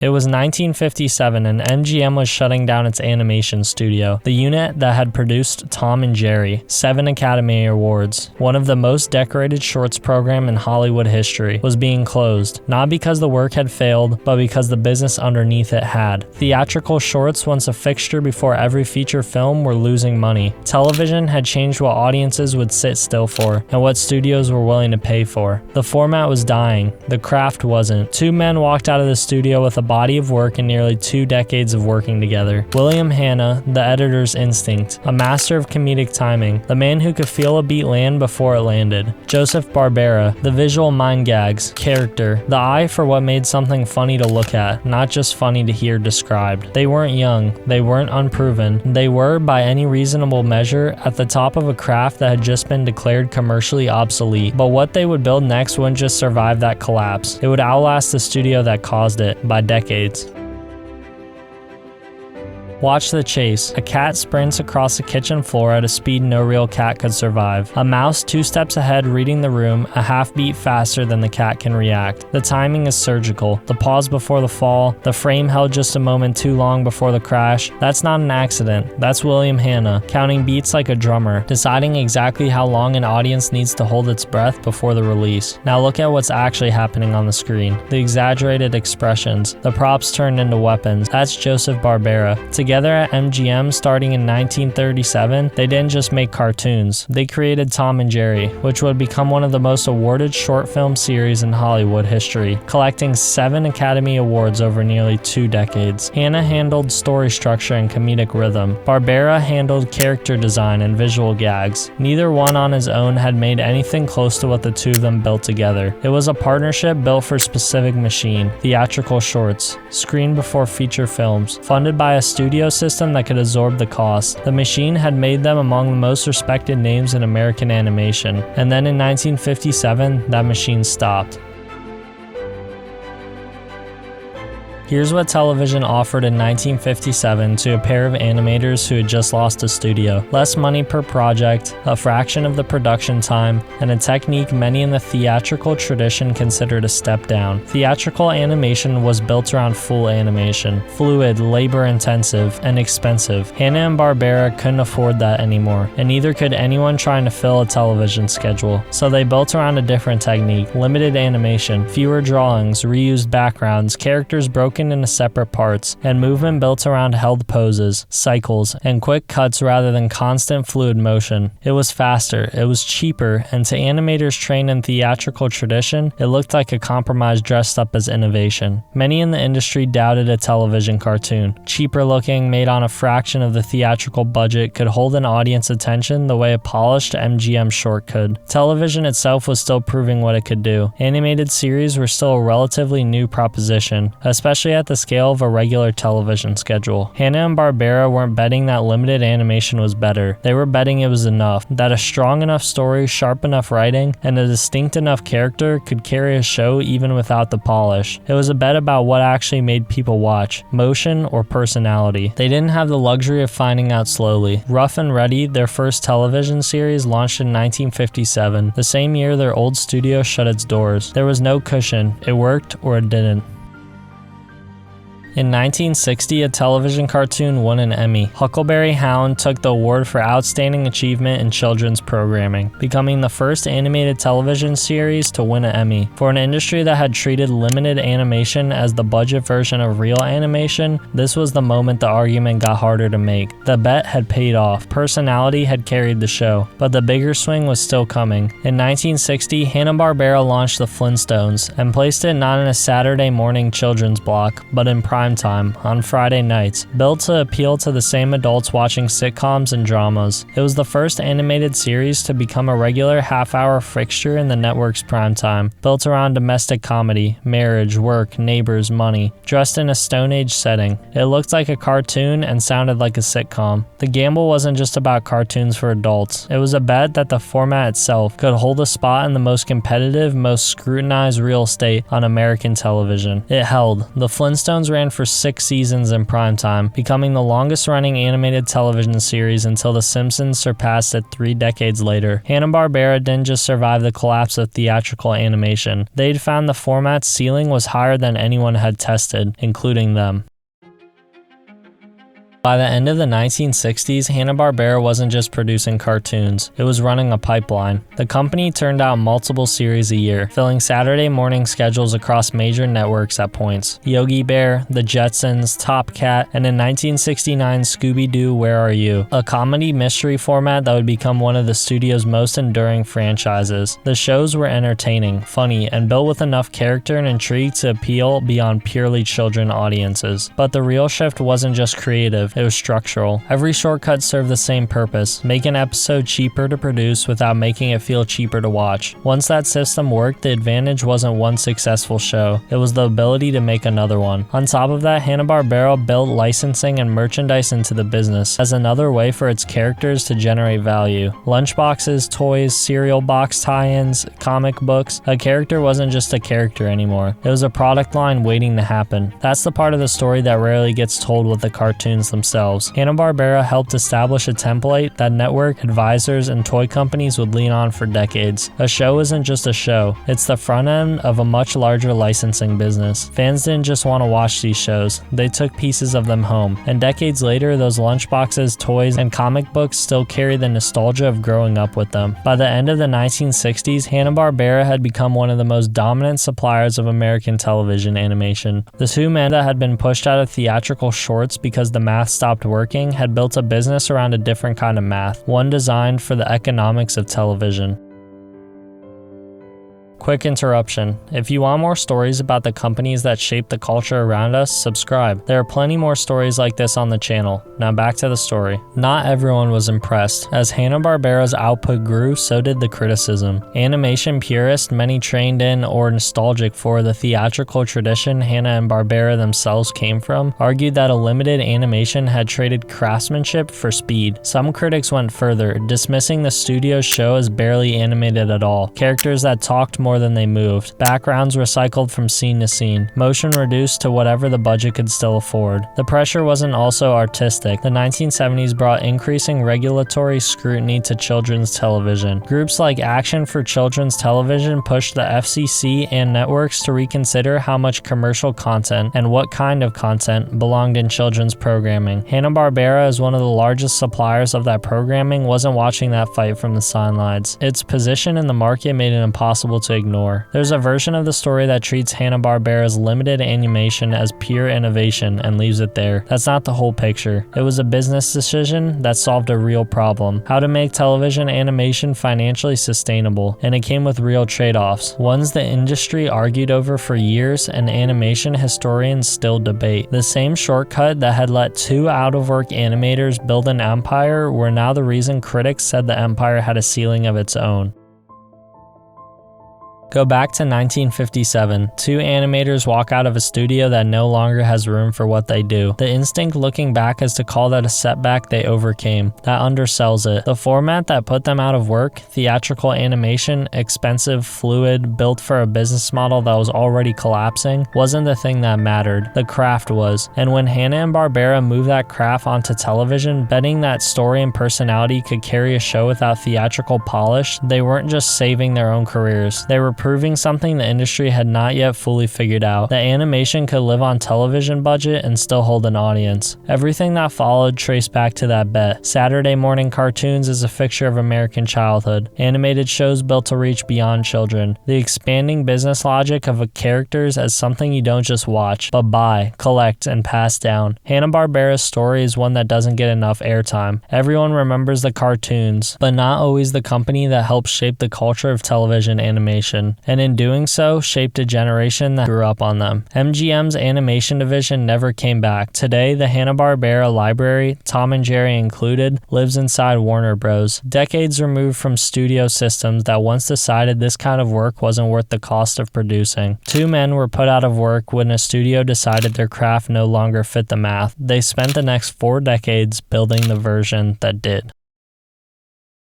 It was 1957 and MGM was shutting down its animation studio, the unit that had produced Tom and Jerry, 7 Academy Awards. One of the most decorated shorts program in Hollywood history was being closed, not because the work had failed, but because the business underneath it had. Theatrical shorts, once a fixture before every feature film, were losing money. Television had changed what audiences would sit still for, and what studios were willing to pay for. The format was dying. The craft wasn't. 2 men walked out of the studio with a body of work and nearly 2 decades of working together. William Hanna, the editor's instinct, a master of comedic timing, the man who could feel a beat land before it landed. Joseph Barbera, the visual mind gags, character, the eye for what made something funny to look at, not just funny to hear described. They weren't young, they weren't unproven, they were, by any reasonable measure, at the top of a craft that had just been declared commercially obsolete. But what they would build next wouldn't just survive that collapse. It would outlast the studio that caused it by decades. Watch the chase. A cat sprints across the kitchen floor at a speed no real cat could survive. A mouse 2 steps ahead reading the room, a half beat faster than the cat can react. The timing is surgical. The pause before the fall, the frame held just a moment too long before the crash. That's not an accident. That's William Hanna, counting beats like a drummer, deciding exactly how long an audience needs to hold its breath before the release. Now look at what's actually happening on the screen. The exaggerated expressions, the props turned into weapons. That's Joseph Barbera. Together at MGM starting in 1937, they didn't just make cartoons. They created Tom and Jerry, which would become one of the most awarded short film series in Hollywood history, collecting 7 Academy Awards over nearly 2 decades. Hanna handled story structure and comedic rhythm. Barbera handled character design and visual gags. Neither one on his own had made anything close to what the two of them built together. It was a partnership built for a specific machine: theatrical shorts, screened before feature films, funded by a studio system that could absorb the cost. The machine had made them among the most respected names in American animation, and then in 1957, that machine stopped. Here's what television offered in 1957 to a pair of animators who had just lost a studio: less money per project, a fraction of the production time, and a technique many in the theatrical tradition considered a step down. Theatrical animation was built around full animation, fluid, labor-intensive, and expensive. Hanna and Barbera couldn't afford that anymore, and neither could anyone trying to fill a television schedule. So they built around a different technique: limited animation, fewer drawings, reused backgrounds, characters broken into separate parts, and movement built around held poses, cycles, and quick cuts rather than constant fluid motion. It was faster, it was cheaper, and to animators trained in theatrical tradition, it looked like a compromise dressed up as innovation. Many in the industry doubted a television cartoon. Cheaper looking, made on a fraction of the theatrical budget, could hold an audience attention the way a polished MGM short could. Television itself was still proving what it could do. Animated series were still a relatively new proposition, especially at the scale of a regular television schedule. Hanna and Barbera weren't betting that limited animation was better. They were betting it was enough, that a strong enough story, sharp enough writing, and a distinct enough character could carry a show even without the polish. It was a bet about what actually made people watch: motion or personality. They didn't have the luxury of finding out slowly. Rough and Ready, their first television series, launched in 1957, the same year their old studio shut its doors. There was no cushion. It worked or it didn't. In 1960, a television cartoon won an Emmy. Huckleberry Hound took the award for Outstanding Achievement in Children's Programming, becoming the first animated television series to win an Emmy. For an industry that had treated limited animation as the budget version of real animation, this was the moment the argument got harder to make. The bet had paid off. Personality had carried the show, but the bigger swing was still coming. In 1960, Hanna-Barbera launched the Flintstones and placed it not in a Saturday morning children's block, but in prime time on Friday nights, built to appeal to the same adults watching sitcoms and dramas. It was the first animated series to become a regular half-hour fixture in the network's primetime, built around domestic comedy, marriage, work, neighbors, money, dressed in a Stone Age setting. It looked like a cartoon and sounded like a sitcom. The gamble wasn't just about cartoons for adults. It was a bet that the format itself could hold a spot in the most competitive, most scrutinized real estate on American television. It held. The Flintstones ran ran for 6 seasons in primetime, becoming the longest-running animated television series until The Simpsons surpassed it 3 decades later. Hanna-Barbera didn't just survive the collapse of theatrical animation. They'd found the format's ceiling was higher than anyone had tested, including them. By the end of the 1960s, Hanna-Barbera wasn't just producing cartoons, it was running a pipeline. The company turned out multiple series a year, filling Saturday morning schedules across major networks at points. Yogi Bear, The Jetsons, Top Cat, and in 1969 Scooby-Doo, Where Are You?, a comedy mystery format that would become one of the studio's most enduring franchises. The shows were entertaining, funny, and built with enough character and intrigue to appeal beyond purely children audiences. But the real shift wasn't just creative. It was structural. Every shortcut served the same purpose: make an episode cheaper to produce without making it feel cheaper to watch. Once that system worked, the advantage wasn't one successful show, it was the ability to make another one. On top of that, Hanna-Barbera built licensing and merchandise into the business as another way for its characters to generate value. Lunchboxes, toys, cereal box tie-ins, comic books. A character wasn't just a character anymore. It was a product line waiting to happen. That's the part of the story that rarely gets told with the cartoons themselves. Hanna-Barbera helped establish a template that network, advisors, and toy companies would lean on for decades. A show isn't just a show, it's the front end of a much larger licensing business. Fans didn't just want to watch these shows, they took pieces of them home. And decades later, those lunchboxes, toys, and comic books still carry the nostalgia of growing up with them. By the end of the 1960s, Hanna-Barbera had become one of the most dominant suppliers of American television animation. The two men that had been pushed out of theatrical shorts because the math stopped working had built a business around a different kind of math, one designed for the economics of television. Quick interruption. If you want more stories about the companies that shape the culture around us, subscribe. There are plenty more stories like this on the channel. Now back to the story. Not everyone was impressed. As Hanna-Barbera's output grew, so did the criticism. Animation purists, many trained in or nostalgic for the theatrical tradition Hanna and Barbera themselves came from, argued that a limited animation had traded craftsmanship for speed. Some critics went further, dismissing the studio's show as barely animated at all. Characters that talked more than they moved, backgrounds recycled from scene to scene, motion reduced to whatever the budget could still afford. The pressure wasn't also artistic. The 1970s brought increasing regulatory scrutiny to children's television. Groups like Action for Children's Television pushed the FCC and networks to reconsider how much commercial content and what kind of content belonged in children's programming. Hanna-Barbera, as one of the largest suppliers of that programming, wasn't watching that fight from the sidelines. Its position in the market made it impossible to ignore. There's a version of the story that treats Hanna-Barbera's limited animation as pure innovation and leaves it there. That's not the whole picture. It was a business decision that solved a real problem: how to make television animation financially sustainable, and it came with real trade-offs, ones the industry argued over for years and animation historians still debate. The same shortcut that had let 2 out-of-work animators build an empire were now the reason critics said the empire had a ceiling of its own. Go back to 1957. 2 animators walk out of a studio that no longer has room for what they do. The instinct looking back is to call that a setback they overcame. That undersells it. The format that put them out of work, theatrical animation, expensive, fluid, built for a business model that was already collapsing, wasn't the thing that mattered. The craft was. And when Hanna-Barbera moved that craft onto television, betting that story and personality could carry a show without theatrical polish, they weren't just saving their own careers. They were proving something the industry had not yet fully figured out: that animation could live on television budget and still hold an audience. Everything that followed traced back to that bet. Saturday morning cartoons is a fixture of American childhood. Animated shows built to reach beyond children. The expanding business logic of characters as something you don't just watch, but buy, collect, and pass down. Hanna-Barbera's story is one that doesn't get enough airtime. Everyone remembers the cartoons, but not always the company that helped shape the culture of television animation, and in doing so, shaped a generation that grew up on them. MGM's animation division never came back. Today, the Hanna-Barbera library, Tom and Jerry included, lives inside Warner Bros. Decades removed from studio systems that once decided this kind of work wasn't worth the cost of producing. 2 men were put out of work when a studio decided their craft no longer fit the math. They spent the next 4 decades building the version that did.